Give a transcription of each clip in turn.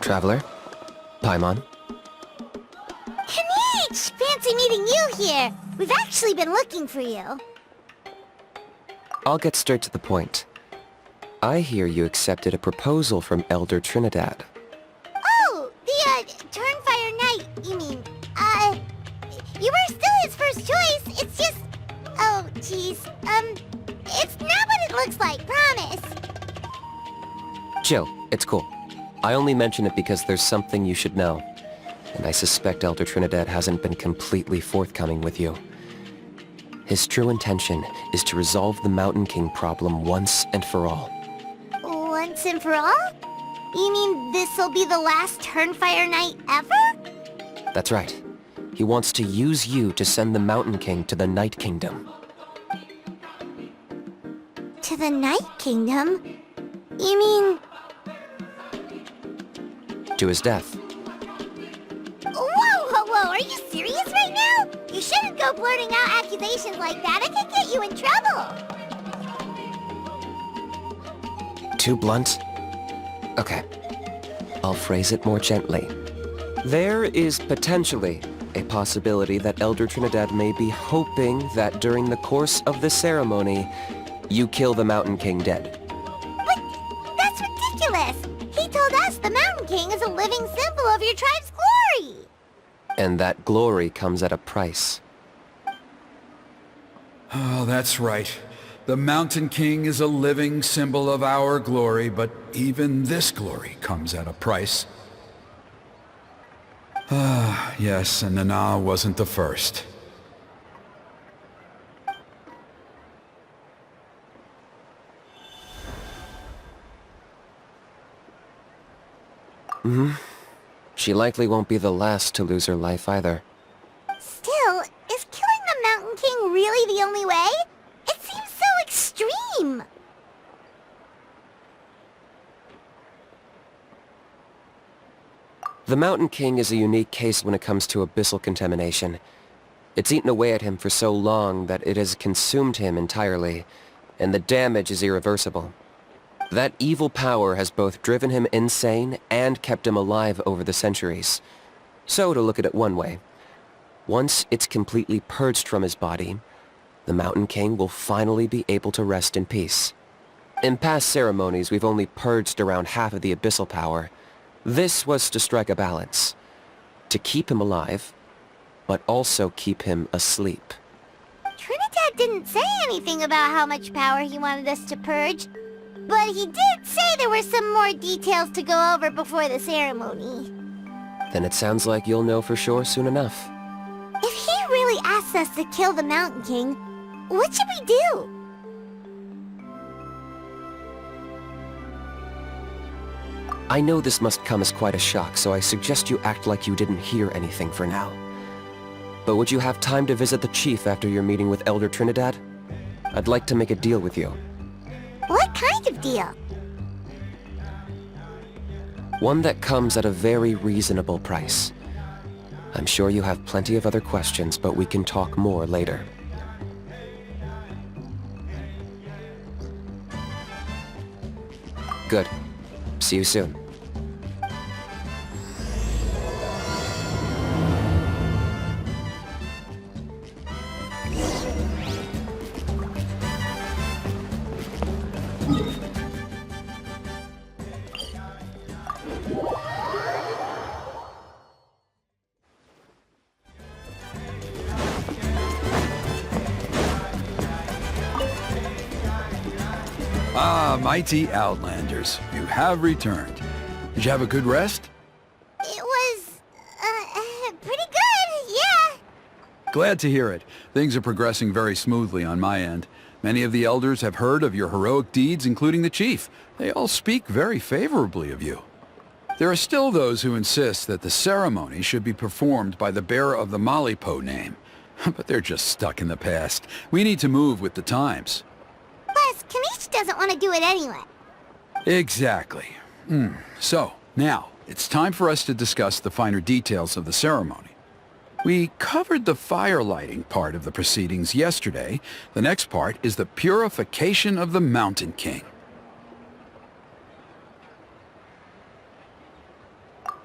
Traveler? Paimon? Kinich! Fancy meeting you here! We've actually been looking for you. I'll get straight to the point. I hear you accepted a proposal from Elder Trinidad. Oh, the, Turnfire Knight, you mean. You were still his first choice, it's just... Oh, jeez. It's not what it looks like, promise. Chill, it's cool. I only mention it because there's something you should know. And I suspect Elder Trinidad hasn't been completely forthcoming with you. His true intention is to resolve the Mountain King problem once and for all. Once and for all? You mean this'll be the last Turnfire Knight ever? That's right. He wants to use you to send the Mountain King to the Night Kingdom. To the Night Kingdom? You mean... To his death. Whoa, are you serious right now? You shouldn't go blurting out accusations like that. It could get you in trouble. Too blunt? Okay. I'll phrase it more gently. There is potentially a possibility that Elder Trinidad may be hoping that during the course of the ceremony, you kill the Mountain King dead. But that's ridiculous! He told us the Mountain King is a living symbol of your tribe's glory! And that glory comes at a price. Oh, that's right. The Mountain King is a living symbol of our glory, but even this glory comes at a price. Ah, yes, and Nana wasn't the first. She likely won't be the last to lose her life either. Still, is killing the Mountain King really the only way? It seems so extreme! The Mountain King is a unique case when it comes to abyssal contamination. It's eaten away at him for so long that it has consumed him entirely, and the damage is irreversible. That evil power has both driven him insane and kept him alive over the centuries. So, to look at it one way, once it's completely purged from his body, the Mountain King will finally be able to rest in peace. In past ceremonies, we've only purged around half of the abyssal power. This was to strike a balance, to keep him alive, but also keep him asleep. Trinidad didn't say anything about how much power he wanted us to purge, but he did say there were some more details to go over before the ceremony. Then it sounds like you'll know for sure soon enough. If he really asks us to kill the Mountain King, what should we do? I know this must come as quite a shock, so I suggest you act like you didn't hear anything for now. But would you have time to visit the chief after your meeting with Elder Trinidad? I'd like to make a deal with you. What kind of deal? One that comes at a very reasonable price. I'm sure you have plenty of other questions, but we can talk more later. Good. See you soon. Ah, mighty Outlanders, you have returned. Did you have a good rest? It was, pretty good, yeah. Glad to hear it. Things are progressing very smoothly on my end. Many of the elders have heard of your heroic deeds, including the chief. They all speak very favorably of you. There are still those who insist that the ceremony should be performed by the bearer of the Malipo name. But they're just stuck in the past. We need to move with the times. Plus, Kinich doesn't want to do it anyway. Exactly. So, now, it's time for us to discuss the finer details of the ceremony. We covered the fire lighting part of the proceedings yesterday. The next part is the purification of the Mountain King.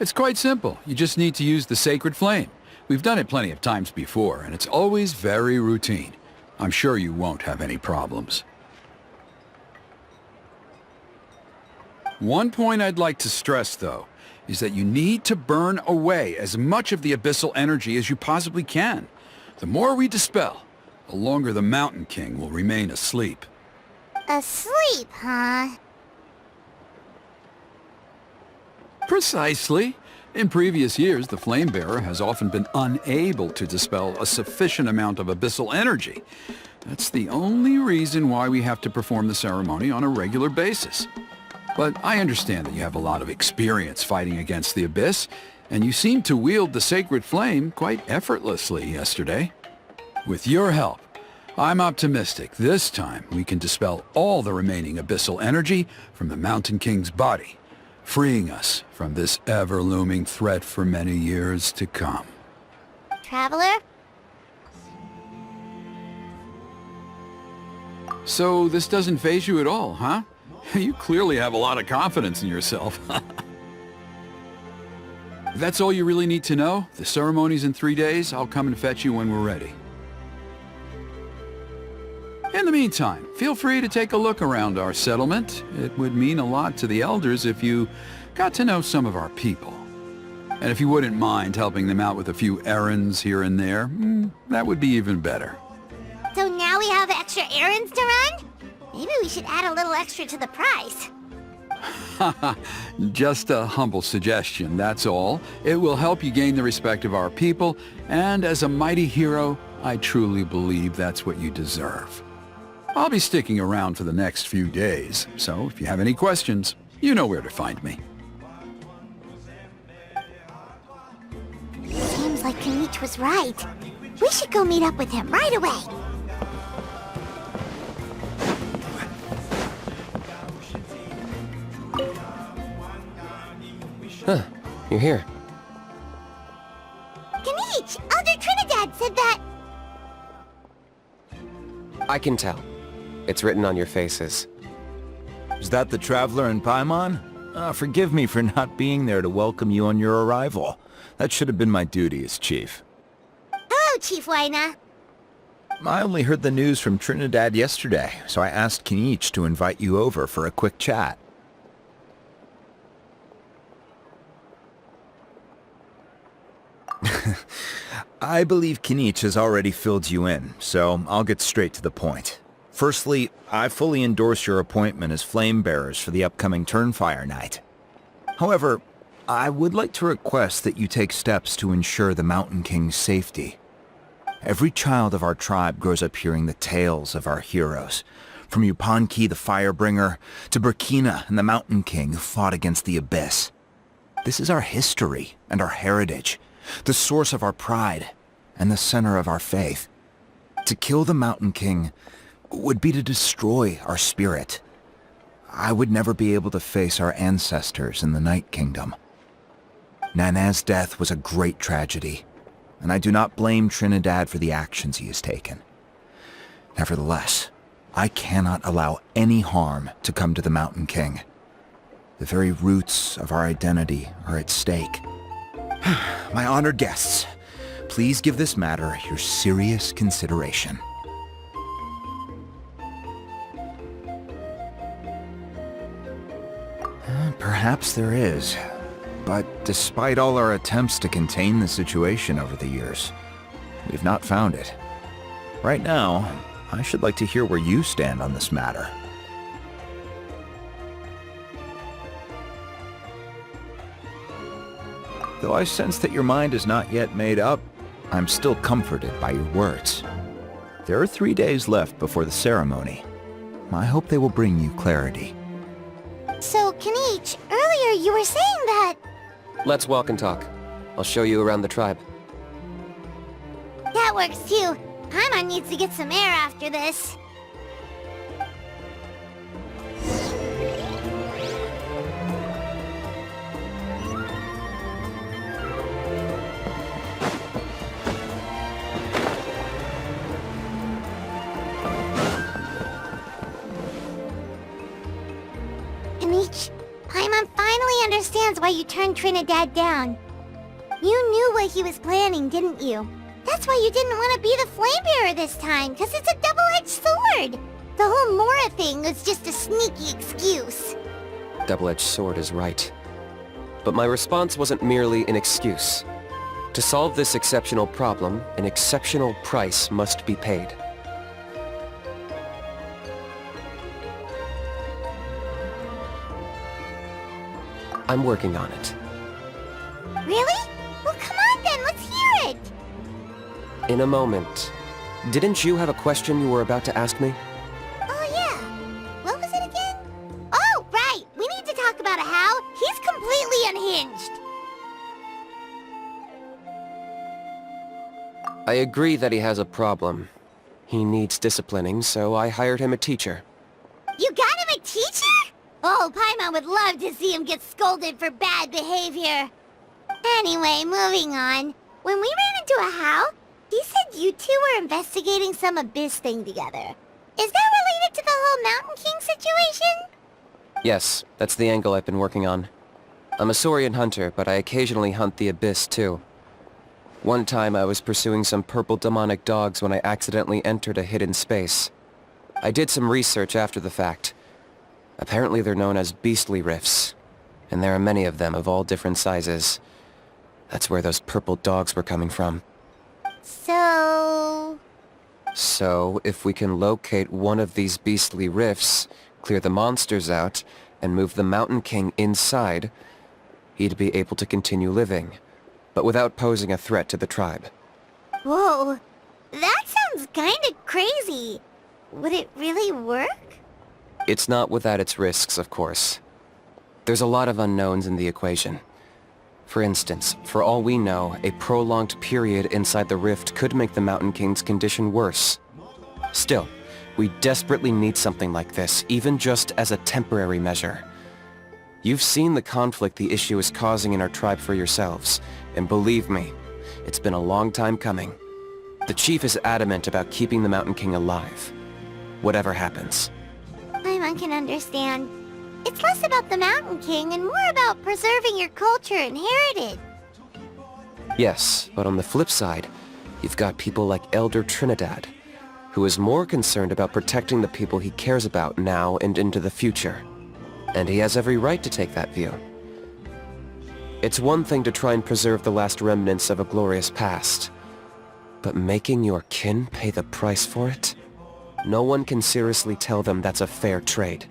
It's quite simple. You just need to use the sacred flame. We've done it plenty of times before, and it's always very routine. I'm sure you won't have any problems. One point I'd like to stress, though, is that you need to burn away as much of the abyssal energy as you possibly can. The more we dispel, the longer the Mountain King will remain asleep. Asleep, huh? Precisely. In previous years, the Flame Bearer has often been unable to dispel a sufficient amount of abyssal energy. That's the only reason why we have to perform the ceremony on a regular basis. But I understand that you have a lot of experience fighting against the Abyss, and you seemed to wield the sacred flame quite effortlessly yesterday. With your help, I'm optimistic this time we can dispel all the remaining abyssal energy from the Mountain King's body, freeing us from this ever-looming threat for many years to come. Traveler? So this doesn't faze you at all, huh? You clearly have a lot of confidence in yourself. That's all you really need to know. The ceremony's in 3 days. I'll come and fetch you when we're ready. In the meantime, feel free to take a look around our settlement. It would mean a lot to the elders if you got to know some of our people. And if you wouldn't mind helping them out with a few errands here and there, that would be even better. So now we have extra errands to run? Maybe we should add a little extra to the price. Just a humble suggestion, that's all. It will help you gain the respect of our people, and as a mighty hero, I truly believe that's what you deserve. I'll be sticking around for the next few days, so if you have any questions, you know where to find me. Seems like Kinich was right. We should go meet up with him right away. Huh, you're here. Kinich! Elder Trinidad said that... I can tell. It's written on your faces. Is that the Traveler in Paimon? Forgive me for not being there to welcome you on your arrival. That should have been my duty as chief. Hello, Chief Waina. I only heard the news from Trinidad yesterday, so I asked Kinich to invite you over for a quick chat. I believe Kinich has already filled you in, so I'll get straight to the point. Firstly, I fully endorse your appointment as flame bearers for the upcoming Turnfire Night. However, I would like to request that you take steps to ensure the Mountain King's safety. Every child of our tribe grows up hearing the tales of our heroes, from Yupanqui the Firebringer to Burkina and the Mountain King who fought against the Abyss. This is our history and our heritage, the source of our pride, and the center of our faith. To kill the Mountain King would be to destroy our spirit. I would never be able to face our ancestors in the Night Kingdom. Nana's death was a great tragedy, and I do not blame Trinidad for the actions he has taken. Nevertheless, I cannot allow any harm to come to the Mountain King. The very roots of our identity are at stake. My honored guests, please give this matter your serious consideration. Perhaps there is, but despite all our attempts to contain the situation over the years, we've not found it. Right now, I should like to hear where you stand on this matter. Though I sense that your mind is not yet made up, I'm still comforted by your words. There are 3 days left before the ceremony. I hope they will bring you clarity. So, Kinich, earlier you were saying that... Let's walk and talk. I'll show you around the tribe. That works too. Paimon needs to get some air after this. Kinich, Paimon finally understands understands why you turned Trinidad down. You knew what he was planning, didn't you? That's why you didn't want to be the flame bearer this time, because it's a double-edged sword. The whole Mora thing was just a sneaky excuse. Double-edged sword is right. But my response wasn't merely an excuse. To solve this exceptional problem, an exceptional price must be paid. I'm working on it. Really? Well, come on then, let's hear it! In a moment. Didn't you have a question you were about to ask me? Oh yeah. What was it again? Oh, right! We need to talk about How. He's completely unhinged. I agree that he has a problem. He needs disciplining, so I hired him a teacher. You got him a teacher? Oh, Paimon would love to see him get scolded for bad behavior. Anyway, moving on. When we ran into a How, he said you two were investigating some abyss thing together. Is that related to the whole Mountain King situation? Yes, that's the angle I've been working on. I'm a Saurian hunter, but I occasionally hunt the abyss too. One time I was pursuing some purple demonic dogs when I accidentally entered a hidden space. I did some research after the fact. Apparently they're known as beastly rifts, and there are many of them of all different sizes. That's where those purple dogs were coming from. So, if we can locate one of these beastly rifts, clear the monsters out, and move the Mountain King inside, he'd be able to continue living, but without posing a threat to the tribe. Whoa, that sounds kinda crazy. Would it really work? It's not without its risks, of course. There's a lot of unknowns in the equation. For instance, for all we know, a prolonged period inside the rift could make the Mountain King's condition worse. Still, we desperately need something like this, even just as a temporary measure. You've seen the conflict the issue is causing in our tribe for yourselves, and believe me, it's been a long time coming. The chief is adamant about keeping the Mountain King alive, whatever happens. Paimon can understand. It's less about the Mountain King and more about preserving your culture and heritage. Yes, but on the flip side, you've got people like Elder Trinidad, who is more concerned about protecting the people he cares about now and into the future. And he has every right to take that view. It's one thing to try and preserve the last remnants of a glorious past, but making your kin pay the price for it? No one can seriously tell them that's a fair trade.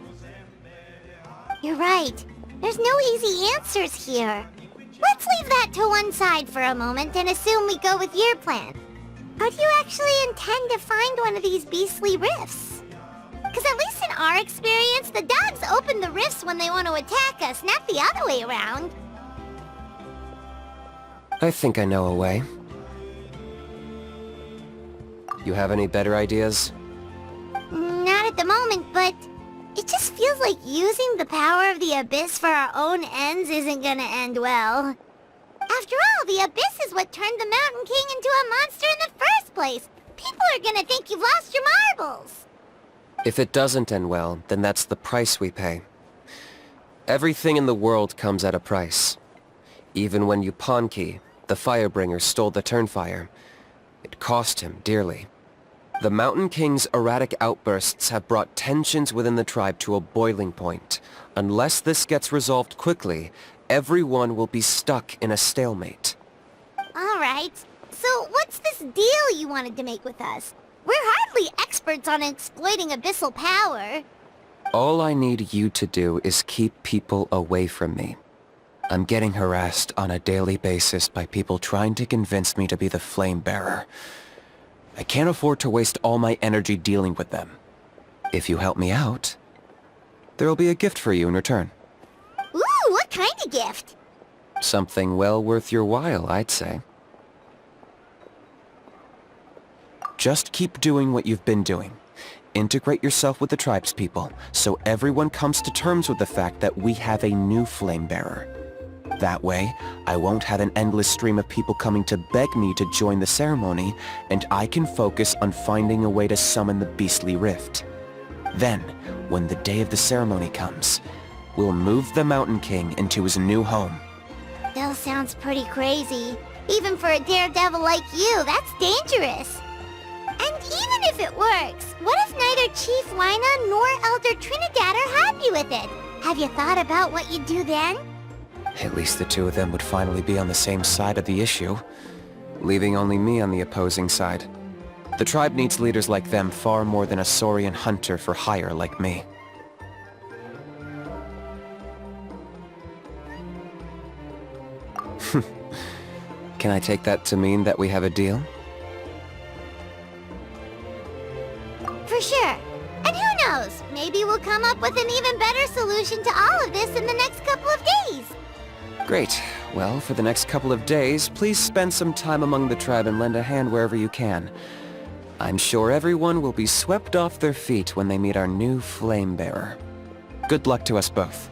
You're right. There's no easy answers here. Let's leave that to one side for a moment and assume we go with your plan. How do you actually intend to find one of these beastly rifts? Because at least in our experience, the dogs open the rifts when they want to attack us, not the other way around. I think I know a way. You have any better ideas? Not at the moment, but it just feels like using the power of the Abyss for our own ends isn't gonna end well. After all, the Abyss is what turned the Mountain King into a monster in the first place. People are gonna think you've lost your marbles. If it doesn't end well, then that's the price we pay. Everything in the world comes at a price. Even when Yupanqui, the Firebringer, stole the Turnfire, it cost him dearly. The Mountain King's erratic outbursts have brought tensions within the tribe to a boiling point. Unless this gets resolved quickly, everyone will be stuck in a stalemate. Alright, so what's this deal you wanted to make with us? We're hardly experts on exploiting abyssal power. All I need you to do is keep people away from me. I'm getting harassed on a daily basis by people trying to convince me to be the flame bearer. I can't afford to waste all my energy dealing with them. If you help me out, there'll be a gift for you in return. Ooh, what kind of gift? Something well worth your while, I'd say. Just keep doing what you've been doing. Integrate yourself with the tribespeople, so everyone comes to terms with the fact that we have a new flame bearer. That way, I won't have an endless stream of people coming to beg me to join the ceremony, and I can focus on finding a way to summon the beastly rift. Then, when the day of the ceremony comes, we'll move the Mountain King into his new home. That sounds pretty crazy. Even for a daredevil like you, that's dangerous. And even if it works, what if neither Chief Lina nor Elder Trinidad are happy with it? Have you thought about what you'd do then? At least the two of them would finally be on the same side of the issue, leaving only me on the opposing side. The tribe needs leaders like them far more than a Saurian hunter for hire like me. Can I take that to mean that we have a deal? For sure. And who knows, maybe we'll come up with an even better solution to all of this in the next couple of days. Great. Well, for the next couple of days, please spend some time among the tribe and lend a hand wherever you can. I'm sure everyone will be swept off their feet when they meet our new flame bearer. Good luck to us both.